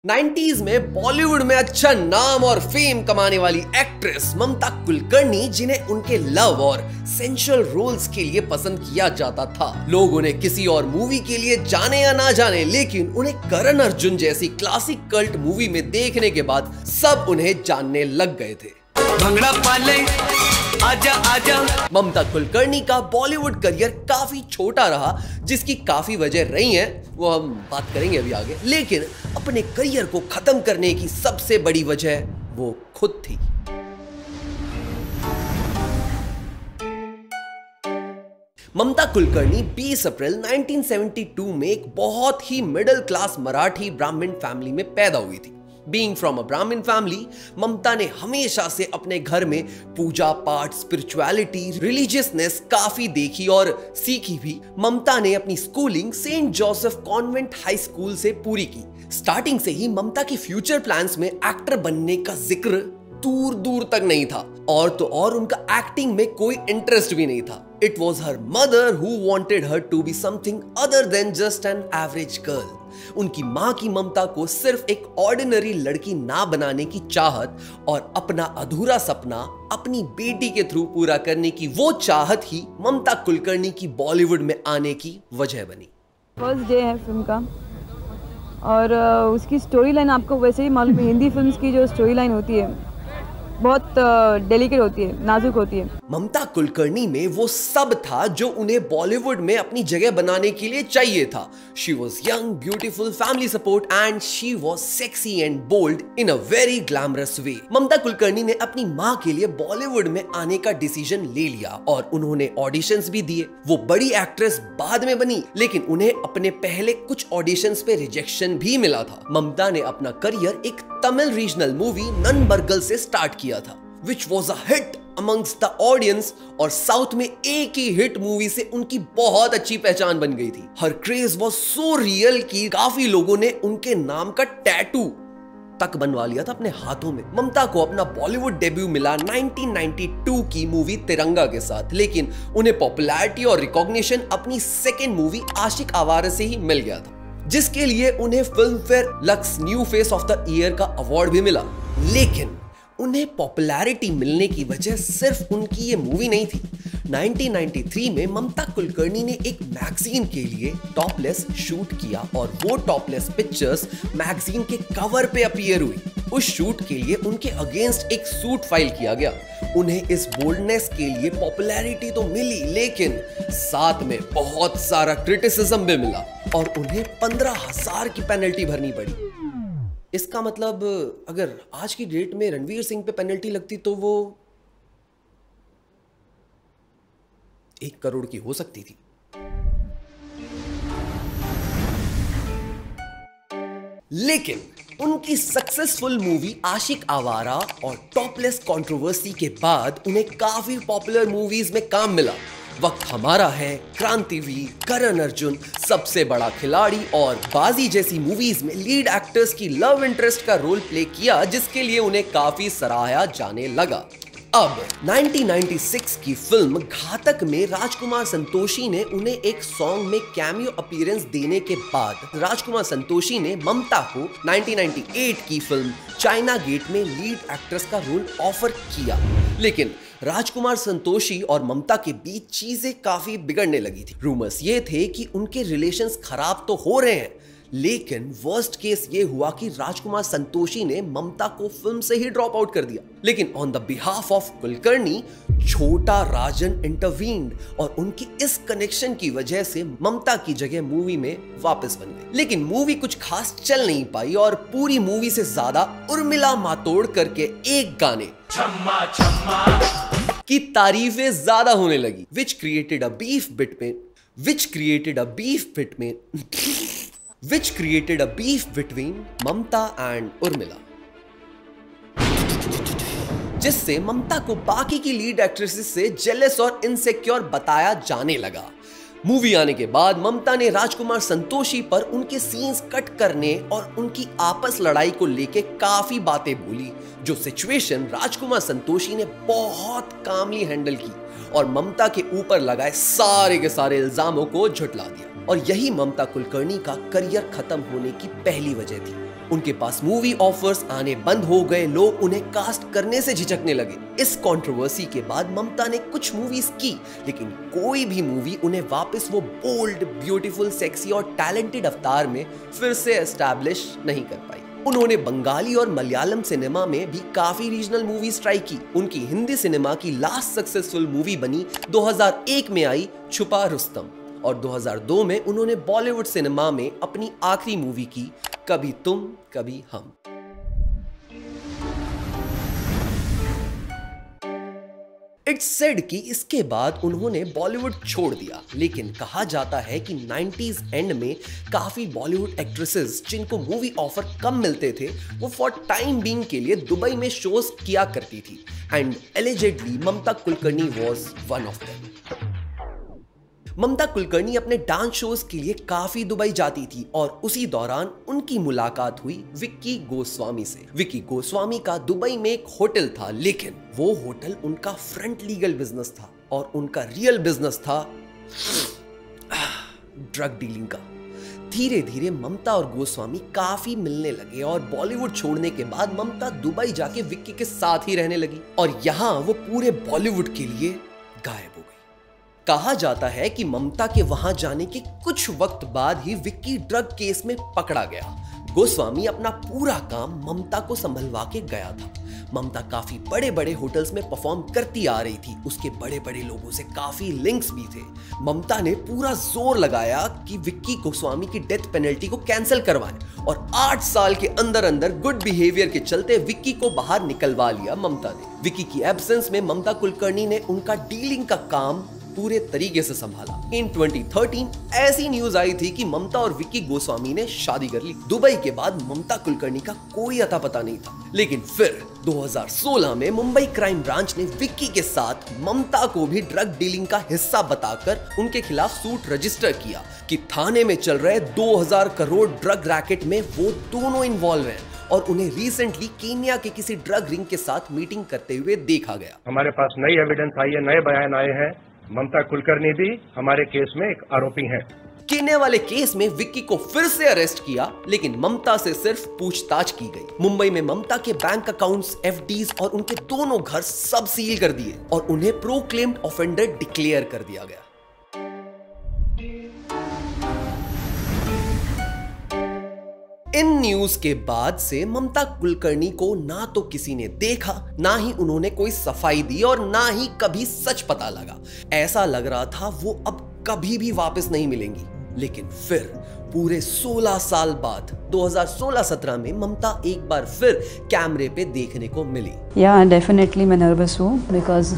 90s में बॉलीवुड में अच्छा नाम और फेम कमाने वाली एक्ट्रेस ममता कुलकर्णी, जिन्हें उनके लव और सेंशुअल रोल्स के लिए पसंद किया जाता था। लोग उन्हें किसी और मूवी के लिए जाने या ना जाने, लेकिन उन्हें करण अर्जुन जैसी क्लासिक कल्ट मूवी में देखने के बाद सब उन्हें जानने लग गए थे। भंगड़ा पाले आजा आजा। ममता कुलकर्णी का बॉलीवुड करियर काफी छोटा रहा, जिसकी काफी वजह रही हैं, वो हम बात करेंगे अभी आगे। लेकिन अपने करियर को खत्म करने की सबसे बड़ी वजह वो खुद थी। ममता कुलकर्णी 20 अप्रैल 1972 में एक बहुत ही मिडिल क्लास मराठी ब्राह्मण फैमिली में पैदा हुई थी। Being from a Brahmin family, ममता ने हमेशा से अपने घर में पूजा पाठ, स्पिरिचुअलिटी, रिलीजियसनेस काफी देखी और सीखी भी। ममता ने अपनी schooling Saint Joseph convent high school से पूरी की। स्टार्टिंग से ही ममता की फ्यूचर प्लान्स में एक्टर बनने का जिक्र दूर दूर तक नहीं था, और तो और उनका एक्टिंग में कोई इंटरेस्ट भी नहीं था। It was her mother who wanted her to be something other than just an average girl. उनकी माँ की ममता को सिर्फ एक ऑर्डिनरी लड़की ना बनाने की चाहत और अपना अधूरा सपना अपनी बेटी के थ्रू पूरा करने की वो चाहत ही ममता कुलकर्णी की बॉलीवुड में आने की वजह बनी। फर्स्ट डे है फिल्म का, और उसकी स्टोरी लाइन आपको वैसे ही मालूम है, हिंदी फिल्म्स की जो स्टोरी लाइन होती है बहुत डेलिकेट होती है, नाजुक होती है। ममता कुलकर्णी में वो सब था जो उन्हें बॉलीवुड में अपनी जगह बनाने के लिए चाहिए था। She was young, beautiful, family support and she was sexy and bold in a very glamorous way. ममता कुलकर्णी ने अपनी माँ के लिए बॉलीवुड में आने का डिसीजन ले लिया और उन्होंने ऑडिशंस भी दिए। वो बड़ी एक्ट्रेस बाद में बनी, लेकिन उन्हें अपने पहले कुछ ऑडिशंस पे रिजेक्शन भी मिला था। ममता ने अपना करियर एक तमिल रीजनल मूवी ननबर्गल से स्टार्ट किया था, which was a hit amongst the audience, और साउथ में एक ही हिट मूवी से उनकी बहुत अच्छी पहचान बन गई थी। Her craze was so real कि काफी लोगों ने उनके नाम का टैटू तक बनवा लिया था अपने हाथों में। ममता को अपना बॉलीवुड डेब्यू मिला 1992 की मूवी तिरंगा के साथ, लेकिन उन्हें पॉपुलैरिटी और रिकॉग्निशन अपनी सेकेंड मूवी आशिक आवारा से ही मिल गया था, जिसके लिए उन्हें film fair lux new face of the year का अवार्ड भी मिला। लेकिन उन्हें पॉपुलैरिटी मिलने की वजह सिर्फ उनकी ये मूवी नहीं थी। 1993 में ममता कुलकर्णी ने एक मैगजीन के लिए टॉपलेस शूट किया और वो टॉपलेस पिक्चर्स मैगजीन के कवर पे अपीयर हुई। उस शूट के लिए उनके अगेंस्ट एक सूट फाइल किया गया। उन्हें इस बोल्डनेस के लिए पॉपुलैरिटी तो मिली, लेकिन साथ में बहुत सारा क्रिटिसिज्म भी मिला और उन्हें 15,000 की पेनल्टी भरनी पड़ी। इसका मतलब अगर आज की डेट में रणवीर सिंह पे पेनल्टी लगती तो वो 1 करोड़ की हो सकती थी। लेकिन उनकी सक्सेसफुल मूवी आशिक आवारा और टॉपलेस कंट्रोवर्सी के बाद उन्हें काफी पॉपुलर मूवीज में काम मिला। वक्त हमारा है, क्रांतिवीर, करण अर्जुन, सबसे बड़ा खिलाड़ी और बाजी जैसी मूवीज में लीड एक्टर्स की लव इंटरेस्ट का रोल प्ले किया, जिसके लिए उन्हें काफी सराहा जाने लगा। अब 1996 की फिल्म घातक में राजकुमार संतोषी ने उन्हें एक सॉन्ग में कैमियो अपीयरेंस देने के बाद राजकुमार संतोषी ने ममता को 1998 की फिल्म चाइना गेट में लीड एक्ट्रेस का रोल ऑफर किया। लेकिन राजकुमार संतोषी और ममता के बीच चीजें काफी बिगड़ने लगी थी। रूमर्स ये थे कि उनके रिलेशंस खराब तो हो रहे हैं, लेकिन वर्स्ट केस ये हुआ कि राजकुमार संतोषी ने ममता को फिल्म से ही ड्रॉप आउट कर दिया। लेकिन on the behalf of Kulkarni, छोटा राजन इंटरवीन्ड और उनकी इस कनेक्शन की वजह से ममता की जगह मूवी में वापस बन गई। लेकिन मूवी कुछ खास चल नहीं पाई और पूरी मूवी से ज्यादा उर्मिला मातोड़ करके एक गाने छम्मा छम्मा की तारीफें ज्यादा होने लगी, which created a beef between Mamata and Urmila, जिससे ममता को बाकी की लीड एक्ट्रेसेस से जेलस और इनसिक्योर बताया जाने लगा। मूवी आने के बाद ममता ने राजकुमार संतोषी पर उनके सीन्स कट करने और उनकी आपस लड़ाई को लेके काफी बातें बोली, जो सिचुएशन राजकुमार संतोषी ने बहुत कामली हैंडल की और ममता के ऊपर लगाए सारे के सारे इल्जामों को झुठला दिया। और यही ममता कुलकर्णी का करियर खत्म होने की पहली वजह थी। उनके पास मूवी ऑफर्स आने बंद हो गए, लोग उन्हें कास्ट करने से झिझकने लगे। इस कंट्रोवर्सी के बाद ममता ने कुछ मूवीज की, लेकिन कोई भी मूवी उन्हें वापस वो बोल्ड, ब्यूटीफुल, सेक्सी और टैलेंटेड अवतार में फिर से एस्टैब्लिश नहीं कर पाई। उन्होंने बंगाली और मलयालम सिनेमा में भी काफी रीजनल मूवीज ट्राई की। उनकी हिंदी सिनेमा की लास्ट सक्सेसफुल मूवी बनी 2001 में आई छुपा रुस्तम, और 2002 में उन्होंने बॉलीवुड सिनेमा में अपनी आखिरी मूवी की कभी तुम कभी हम। इट्स सेड कि इसके बाद उन्होंने बॉलीवुड छोड़ दिया, लेकिन कहा जाता है कि 90s एंड में काफी बॉलीवुड एक्ट्रेसेस जिनको मूवी ऑफर कम मिलते थे वो फॉर टाइम बीइंग के लिए दुबई में शोज किया करती थी, and allegedly Mamta Kulkarni was one of them. Mamta Kulkarni अपने डांस शोज के लिए काफी दुबई जाती थी, और उसी दौरान उनकी मुलाकात हुई विक्की गोस्वामी से। विक्की गोस्वामी का दुबई में एक होटल था, लेकिन वो होटल उनका फ्रंट लीगल बिजनेस था और उनका रियल बिजनेस था ड्रग डीलिंग का। धीरे धीरे ममता और गोस्वामी काफी मिलने लगे, और बॉलीवुड छोड़ने के बाद ममता दुबई जाके विक्की के साथ ही रहने लगी, और यहां वो पूरे बॉलीवुड के लिए गायब हो गई। कहा जाता है कि ममता के वहां जाने के कुछ वक्त बाद ही विक्की ड्रग केस में पकड़ा गया। गोस्वामी अपना पूरा काम ममता को संभलवा के गया था। ममता काफी बड़े बड़े होटल्स में परफॉर्म करती आ रही थी, उसके बड़े बड़े लोगों से काफी लिंक्स भी थे। ममता ने पूरा जोर लगाया कि विक्की गोस्वामी की डेथ पेनल्टी को कैंसिल करवाएं, और 8 साल के अंदर अंदर गुड बिहेवियर के चलते विक्की को बाहर निकलवा लिया ममता ने। विक्की की एब्सेंस में ममता कुलकर्णी ने उनका डीलिंग का काम पूरे तरीके से संभाला। इन 2013 ऐसी न्यूज आई थी कि ममता और विक्की गोस्वामी ने शादी कर ली। दुबई के बाद ममता कुलकर्णी का कोई अता पता नहीं था, लेकिन फिर 2016 में मुंबई क्राइम ब्रांच ने विक्की के साथ ममता को भी ड्रग डीलिंग का हिस्सा बताकर उनके खिलाफ सूट रजिस्टर किया कि थाने में चल रहे 2000 करोड़ ड्रग रैकेट में वो दोनों इन्वॉल्व हैं, और उन्हें रिसेंटली केन्या के किसी ड्रग रिंग के साथ मीटिंग करते हुए देखा गया। हमारे पास नई एविडेंस आई है, नए बयान आए हैं। ममता कुलकर्णी भी हमारे केस में एक आरोपी हैं। केन्या वाले केस में विक्की को फिर से अरेस्ट किया, लेकिन ममता से सिर्फ पूछताछ की गई। मुंबई में ममता के बैंक अकाउंट्स, एफडीज और उनके दोनों घर सब सील कर दिए, और उन्हें प्रोक्लेम्ड ऑफेंडर डिक्लेयर कर दिया गया। इन न्यूज के बाद से ममता कुलकर्णी को ना तो किसी ने देखा, ना ही उन्होंने कोई सफाई दी, और ना ही कभी सच पता लगा। ऐसा लग रहा था वो अब कभी भी वापस नहीं मिलेंगी। लेकिन फिर पूरे 16 साल बाद 2016-17 में ममता एक बार फिर कैमरे पे देखने को मिली। या डेफिनेटली मैं नर्वस हूँ, बिकॉज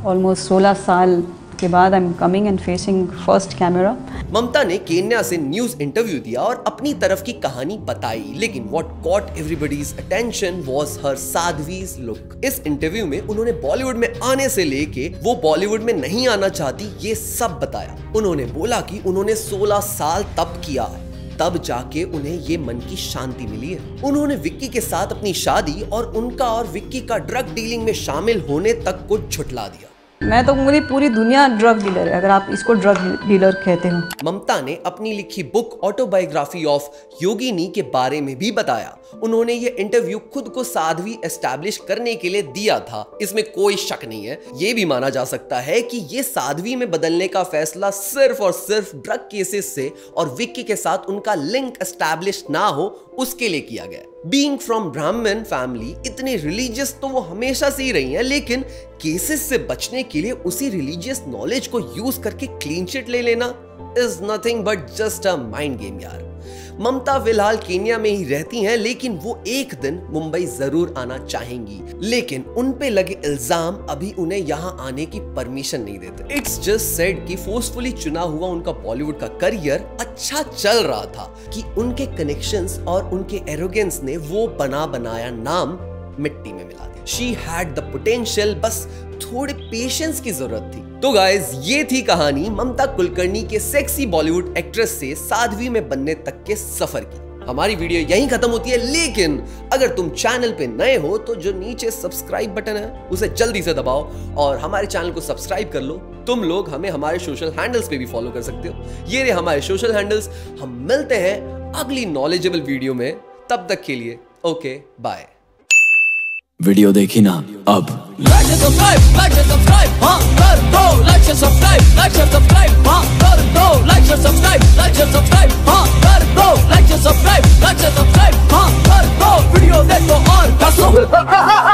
ऑलमोस्ट 16 साल के बाद I am coming and facing first camera. Mamta ने केन्या से न्यूज इंटरव्यू दिया और अपनी तरफ की कहानी बताई, लेकिन what caught everybody's attention was her sadhvi's look. इस इंटरव्यू में उन्होंने बॉलीवुड में आने से लेके वो बॉलीवुड में नहीं आना चाहती ये सब बताया। उन्होंने बोला कि उन्होंने 16 साल तप किया, तब जाके उन्हें ये मन की शांति मिली है। उन्होंने विक्की के साथ अपनी शादी और उनका और विक्की का ड्रग डीलिंग में शामिल होने तक को झुठला दिया। मैं तो मेरी पूरी दुनिया ड्रग डीलर है, अगर आप इसको ड्रग डीलर कहते हो। ममता ने अपनी लिखी बुक ऑटोबायोग्राफी ऑफ योगिनी के बारे में भी बताया। उन्होंने ये इंटरव्यू खुद को साध्वी एस्टैब्लिश करने के लिए दिया था, इसमें कोई शक नहीं है। ये भी माना जा सकता है कि ये साध्वी में बदलने का फैसला सिर्फ और सिर्फ ड्रग केसेस से और विक्की के साथ उनका लिंक एस्टैब्लिश ना हो उसके लिए किया गया। बीइंग फ्रॉम ब्राह्मण फैमिली, इतने रिलीजियस तो वो हमेशा से ही रही हैं, लेकिन केसेस से बचने के लिए उसी रिलीजियस नॉलेज को यूज करके क्लीन चिट ले लेना is nothing but just a mind game यार। ममता फिलहाल केन्या में ही रहती हैं, लेकिन वो एक दिन मुंबई जरूर आना चाहेंगी, लेकिन उन पे लगे इल्जाम अभी उन्हें यहाँ आने की परमिशन नहीं देते। इट्स जस्ट सेड कि फोर्सफुली चुना हुआ उनका बॉलीवुड का करियर अच्छा चल रहा था कि उनके कनेक्शंस और उनके एरोगेंस ने वो बना बनाया नाम मिट्टी में मिला दिया। शी हैड द पोटेंशियल, बस थोड़े पेशेंस की जरूरत थी। तो गाइस, ये थी कहानी ममता कुलकर्णी के सेक्सी बॉलीवुड एक्ट्रेस से साध्वी में बनने तक के सफर की। हमारी वीडियो यहीं खत्म होती है, लेकिन अगर तुम चैनल पे नए हो तो जो नीचे सब्सक्राइब बटन है उसे जल्दी से दबाओ और हमारे चैनल को सब्सक्राइब कर लो। तुम लोग हमें हमारे सोशल हैंडल्स पे भी फॉलो कर सकते हो। ये रहे हमारे सोशल हैंडल्स। हम मिलते हैं अगली नॉलेजेबल वीडियो में, तब तक के लिए ओके बाय। वीडियो देखी ना अब लाइक सब्सक्राइब हाँ कर दो, लाइक सब्सक्राइब हाँ कर दो, लाइक सब्सक्राइब